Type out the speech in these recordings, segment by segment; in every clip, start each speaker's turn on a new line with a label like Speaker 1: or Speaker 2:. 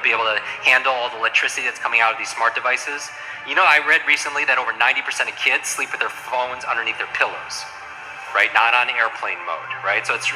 Speaker 1: be able to handle all the electricity that's coming out of these smart devices. You know, I read recently that over 90% of kids sleep with their phones underneath their pillows, right? Not on airplane mode, right? So it's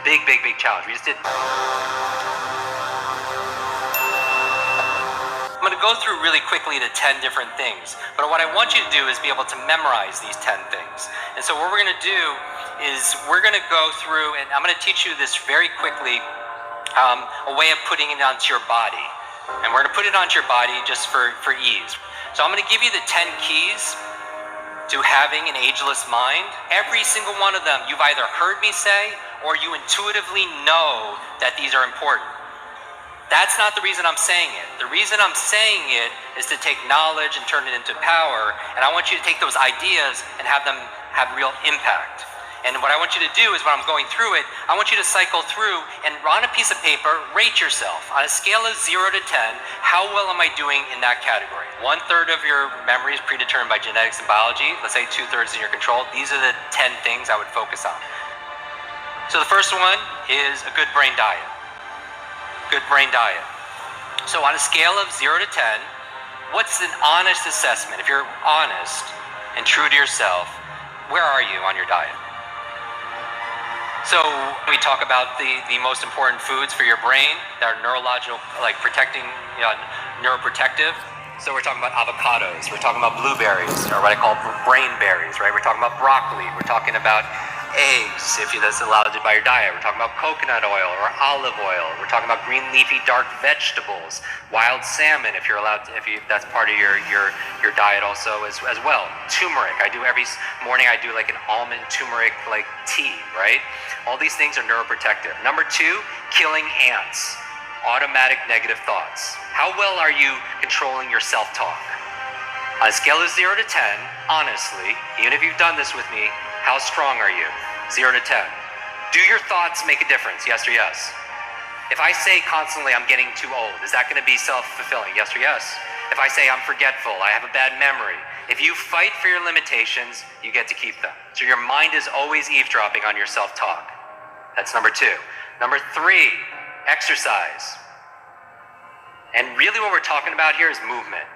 Speaker 1: big challenge. We just did. I'm going to go through really quickly the 10 different things, but what I want you to do is be able to memorize these 10 things. And so what we're going to do is we're going to go through, and I'm going to teach you this very quickly, a way of putting it onto your body. And we're going to put it onto your body just for ease. So I'm going to give you the 10 keys to having an ageless mind. Every single one of them you've either heard me say or you intuitively know that these are important. That's not the reason I'm saying it. The reason I'm saying it is to take knowledge and turn it into power, and I want you to take those ideas and have them have real impact. And what I want you to do is when I'm going through it, I want you to cycle through and on a piece of paper, rate yourself. On a scale of 0 to 10, how well am I doing in that category? 1/3 of your memory is predetermined by genetics and biology. Let's say 2/3 in your control. These are the 10 things I would focus on. So the first one is a good brain diet. Good brain diet. So on a scale of 0 to 10, what's an honest assessment? If you're honest and true to yourself, where are you on your diet? So we talk about the most important foods for your brain that are neurological, like protecting, neuroprotective. So we're talking about avocados, we're talking about blueberries, or what I call brain berries, right? We're talking about broccoli, we're talking about eggs, if that's allowed by your diet. We're talking about coconut oil or olive oil. We're talking about green leafy dark vegetables, wild salmon, if you're allowed to, if that's part of your diet also as well. Turmeric. I do every morning. I do like an almond turmeric like tea, right? All these things are neuroprotective. Number 2, killing ants. Automatic negative thoughts. How well are you controlling your self-talk? On a scale of 0 to 10, honestly, even if you've done this with me, how strong are you? 0 to 10. Do your thoughts make a difference? Yes or yes? If I say constantly, I'm getting too old, is that going to be self-fulfilling? Yes or yes? If I say I'm forgetful, I have a bad memory. If you fight for your limitations, you get to keep them. So your mind is always eavesdropping on your self-talk. That's number 2. Number 3, exercise. And really what we're talking about here is movement.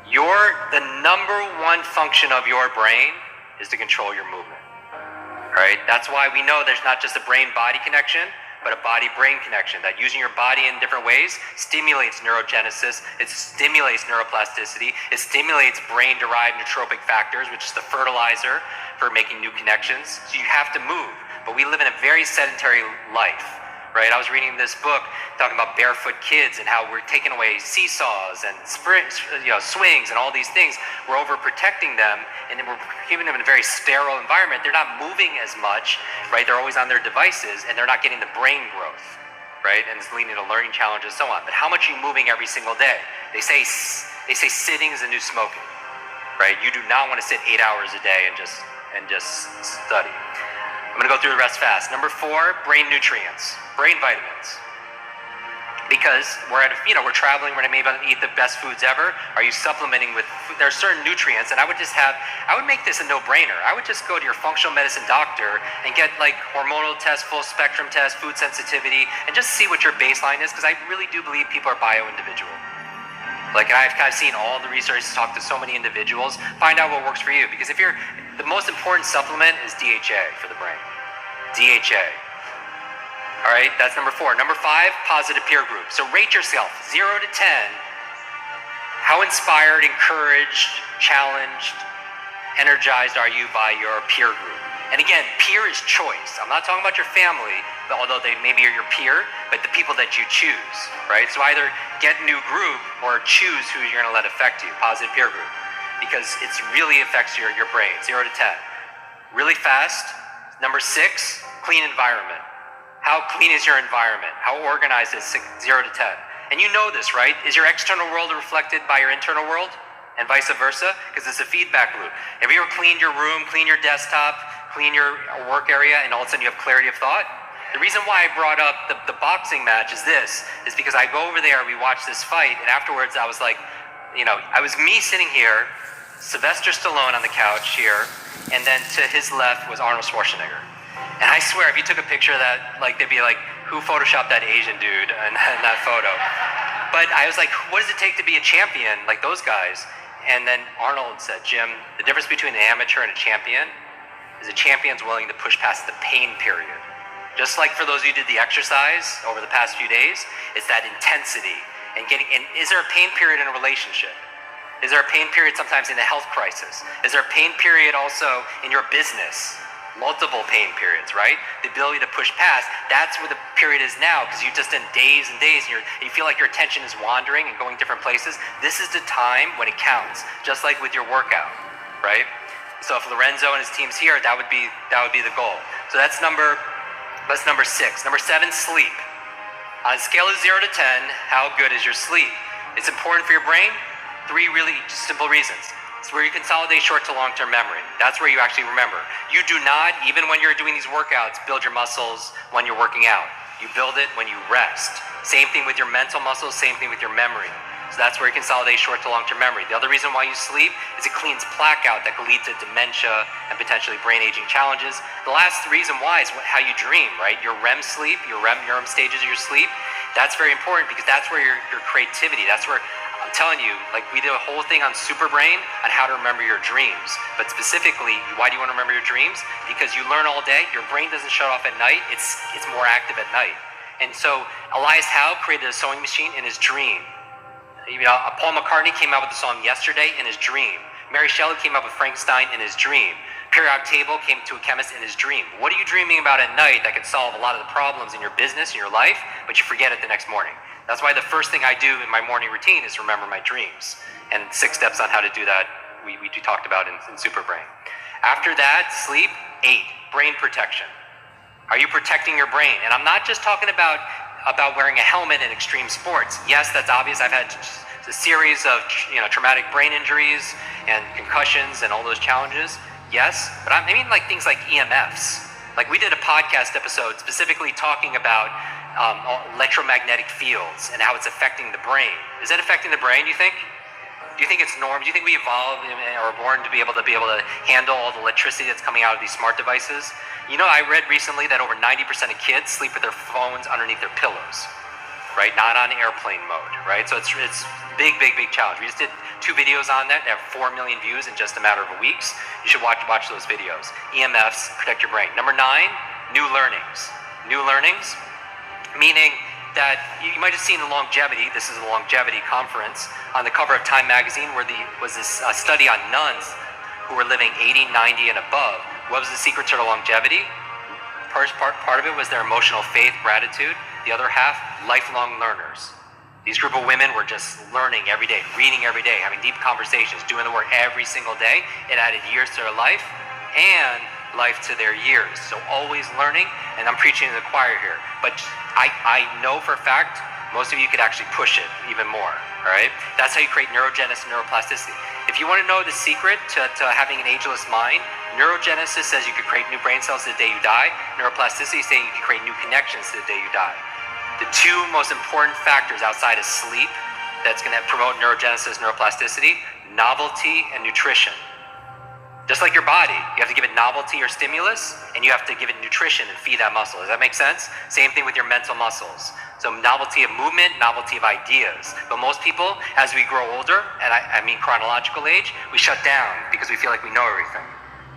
Speaker 1: The number 1 function of your brain is to control your movement, right? That's why we know there's not just a brain-body connection, but a body-brain connection, that using your body in different ways stimulates neurogenesis, it stimulates neuroplasticity, it stimulates brain-derived nootropic factors, which is the fertilizer for making new connections. So you have to move, but we live in a very sedentary life, right? I was reading this book talking about barefoot kids and how we're taking away seesaws and swings and all these things. We're overprotecting them, and then we're keeping them in a very sterile environment. They're not moving as much, right? They're always on their devices, and they're not getting the brain growth, right? And it's leading to learning challenges, so on. But how much are you moving every single day? They say sitting is the new smoking, right? You do not want to sit 8 hours a day and just study. I'm going to go through the rest fast. Number 4, brain nutrients, brain vitamins. Because we're traveling, we're maybe going to eat the best foods ever. Are you supplementing with food? There are certain nutrients, and I would make this a no-brainer. I would just go to your functional medicine doctor and get like hormonal tests, full spectrum tests, food sensitivity, and just see what your baseline is, because I really do believe people are bio-individual. Like, I've seen all the research, talk to so many individuals, find out what works for you. Because the most important supplement is DHA for the brain. DHA. All right, that's number 4. Number 5, positive peer group. So rate yourself 0 to 10. How inspired, encouraged, challenged, energized are you by your peer group? And again, peer is choice. I'm not talking about your family, although they maybe are your peer, but the people that you choose, right? So either get a new group or choose who you're going to let affect you. Positive peer group, because it really affects your brain. 0 to 10. Really fast. Number 6, clean environment. How clean is your environment? How organized is 0 to 10? And you know this, right? Is your external world reflected by your internal world? And vice versa? Because it's a feedback loop. Have you ever cleaned your room, clean your desktop, clean your work area, and all of a sudden you have clarity of thought? The reason why I brought up the boxing match is because I go over there, we watch this fight, and afterwards I was like, I was me sitting here, Sylvester Stallone on the couch here, and then to his left was Arnold Schwarzenegger. And I swear, if you took a picture of that, like they'd be like, who photoshopped that Asian dude in that photo? But I was like, what does it take to be a champion like those guys? And then Arnold said, Jim, the difference between an amateur and a champion is a champion's willing to push past the pain period. Just like for those of you who did the exercise over the past few days, it's that intensity. And is there a pain period in a relationship? Is there a pain period sometimes in a health crisis? Is there a pain period also in your business? Multiple pain periods, right? The ability to push past, that's where the period is now, because you've just done days and days, and you feel like your attention is wandering and going different places. This is the time when it counts, just like with your workout, right? So if Lorenzo and his team's here, that would be the goal. So that's number 6. Number 7, sleep. On a scale of 0 to 10, how good is your sleep? It's important for your brain. 3 really simple reasons. It's where you consolidate short to long-term memory. That's where you actually remember. You do not, even when you're doing these workouts, build your muscles when you're working out. You build it when you rest. Same thing with your mental muscles, same thing with your memory. So that's where you consolidate short to long-term memory. The other reason why you sleep is it cleans plaque out that could lead to dementia and potentially brain aging challenges. The last reason why is how you dream, right? Your REM sleep, your REM stages of your sleep, that's very important because that's where your creativity, that's where, I'm telling you, like we did a whole thing on Super Brain on how to remember your dreams. But specifically, why do you want to remember your dreams? Because you learn all day, your brain doesn't shut off at night, it's more active at night. And so Elias Howe created a sewing machine in his dream. Paul McCartney came out with the song Yesterday in his dream. Mary Shelley came up with Frankenstein in his dream. Periodic table came to a chemist in his dream. What are you dreaming about at night that could solve a lot of the problems in your business, in your life, but you forget it the next morning? That's why the first thing I do in my morning routine is remember my dreams. And 6 steps on how to do that we talked about in Super Brain. After that, sleep. 8, brain protection. Are you protecting your brain? And I'm not just talking about wearing a helmet in extreme sports. Yes, that's obvious. I've had a series of traumatic brain injuries and concussions and all those challenges. Yes, but I mean like things like EMFs. Like we did a podcast episode specifically talking about electromagnetic fields and how it's affecting the brain. Is it affecting the brain, you think? Do you think it's normal? Do you think we evolved or were born to be able to handle all the electricity that's coming out of these smart devices? I read recently that over 90% of kids sleep with their phones underneath their pillows, right? Not on airplane mode, right? So it's big challenge. We just did 2 videos on that. They have 4 million views in just a matter of weeks. You should watch those videos. EMFs, protect your brain. Number 9, new learnings. New learnings, meaning that you might have seen the longevity. This is a longevity conference on the cover of Time magazine where was this study on nuns who were living 80, 90 and above. What was the secret to their longevity? Part of it was their emotional faith, gratitude. The other half, lifelong learners. These group of women were just learning every day, reading every day, having deep conversations, doing the work every single day. It added years to their life and life to their years. So always learning, and I'm preaching to the choir here. But I know for a fact, most of you could actually push it even more, all right? That's how you create neurogenesis and neuroplasticity. If you want to know the secret to having an ageless mind, neurogenesis says you could create new brain cells the day you die. Neuroplasticity is saying you can create new connections to the day you die. The 2 most important factors outside of sleep that's going to promote neurogenesis, neuroplasticity, novelty and nutrition. Just like your body, you have to give it novelty or stimulus, and you have to give it nutrition and feed that muscle. Does that make sense? Same thing with your mental muscles. So novelty of movement, novelty of ideas. But most people, as we grow older, and I mean chronological age, we shut down because we feel like we know everything,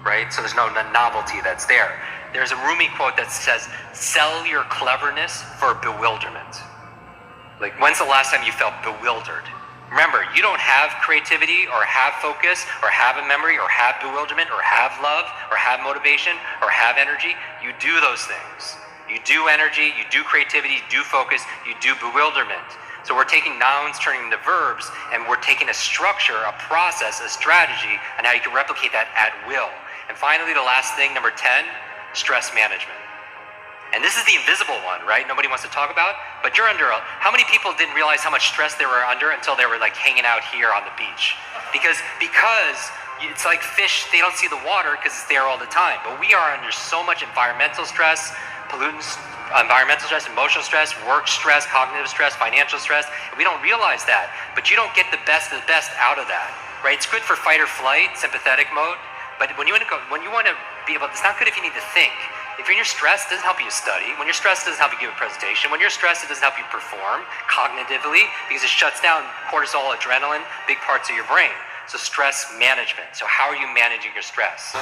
Speaker 1: right? So there's no novelty that's there. There's a Rumi quote that says, sell your cleverness for bewilderment. Like, when's the last time you felt bewildered? Remember, you don't have creativity or have focus or have a memory or have bewilderment or have love or have motivation or have energy. You do those things. You do energy, you do creativity, you do focus, you do bewilderment. So we're taking nouns, turning them to verbs, and we're taking a structure, a process, a strategy, and how you can replicate that at will. And finally, the last thing, number 10, stress management. And this is the invisible one, right? Nobody wants to talk about, but you're under how many people didn't realize how much stress they were under until they were like hanging out here on the beach? Because it's like fish, they don't see the water because it's there all the time. But we are under so much environmental stress, pollutants, environmental stress, emotional stress, work stress, cognitive stress, financial stress. We don't realize that, but you don't get the best of the best out of that, right? It's good for fight or flight, sympathetic mode, but when you want to be able, it's not good if you need to think. If you're stressed, it doesn't help you study. When you're stressed, it doesn't help you give a presentation. When you're stressed, it doesn't help you perform cognitively because it shuts down cortisol, adrenaline, big parts of your brain. So stress management. So how are you managing your stress?